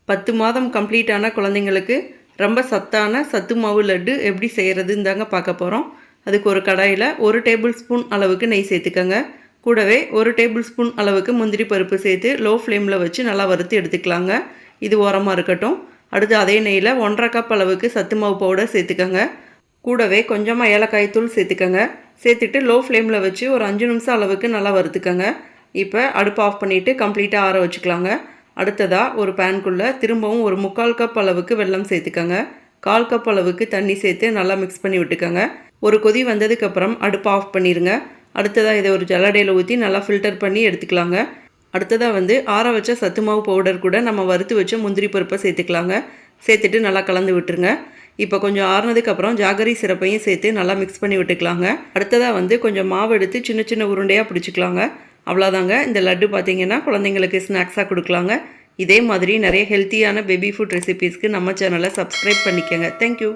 10 மாதம் கம்ப்ளீட் ஆன குழந்தைங்களுக்கு ரொம்ப சத்தான சத்து மாவு லட்டு எப்படி செய்கிறதுன்னு தாங்க பார்க்க போகிறோம். அதுக்கு ஒரு கடாயில் 1 டேபிள் ஸ்பூன் அளவுக்கு நெய் சேர்த்துக்கோங்க. கூடவே 1 டேபிள் ஸ்பூன் அளவுக்கு முந்திரி பருப்பு சேர்த்து லோ ஃப்ளேமில் வச்சு நல்லா வறுத்து எடுத்துக்கலாங்க. இது ஓரமாக இருக்கட்டும். அடுத்து அதே நெய்யில் 1½ கப் அளவுக்கு சத்து மாவு பவுடர் சேர்த்துக்கோங்க. கூடவே கொஞ்சமாக ஏலக்காய் தூள் சேர்த்துக்கோங்க. சேர்த்துட்டு லோ ஃப்ளேமில் வச்சு ஒரு 5 நிமிஷம் அளவுக்கு நல்லா வறுத்துக்கோங்க. இப்போ அடுப்பு ஆஃப் பண்ணிவிட்டு கம்ப்ளீட்டாக ஆற வச்சுக்கலாங்க. அடுத்ததாக ஒரு பேனுக்குள்ளே திரும்பவும் ஒரு 3/4 கப் அளவுக்கு வெல்லம் சேர்த்துக்கோங்க. 1/4 கப் அளவுக்கு தண்ணி சேர்த்து நல்லா மிக்ஸ் பண்ணி விட்டுக்கோங்க. ஒரு கொதி வந்ததுக்கப்புறம் அடுப்பு ஆஃப் பண்ணிடுங்க. அடுத்ததாக இதை ஒரு ஜல்லடையில் ஊற்றி நல்லா ஃபில்டர் பண்ணி எடுத்துக்கலாங்க. அடுத்ததாக ஆற வச்ச சத்து மாவு பவுடர் கூட நம்ம வறுத்து வச்ச முந்திரி பருப்பை சேர்த்துக்கலாங்க. சேர்த்துட்டு நல்லா கலந்து விட்டுருங்க. இப்போ கொஞ்சம் ஆறுனதுக்கப்புறம் ஜாகரி சிரப்பையும் சேர்த்து நல்லா மிக்ஸ் பண்ணி விட்டுக்கலாங்க. அடுத்ததாக கொஞ்சம் மாவு எடுத்து சின்ன சின்ன உருண்டையாக பிடிச்சிக்கலாங்க. அவ்வளோதாங்க. இந்த லட்டு பார்த்திங்கன்னா குழந்தைங்களுக்கு ஸ்நாக்ஸாக கொடுக்கலாங்க. இதே மாதிரி நிறைய ஹெல்த்தியான பேபி ஃபுட் ரெசிபீஸ்க்கு நம்ம சேனலை சப்ஸ்கிரைப் பண்ணிக்கோங்க. தேங்க்யூ.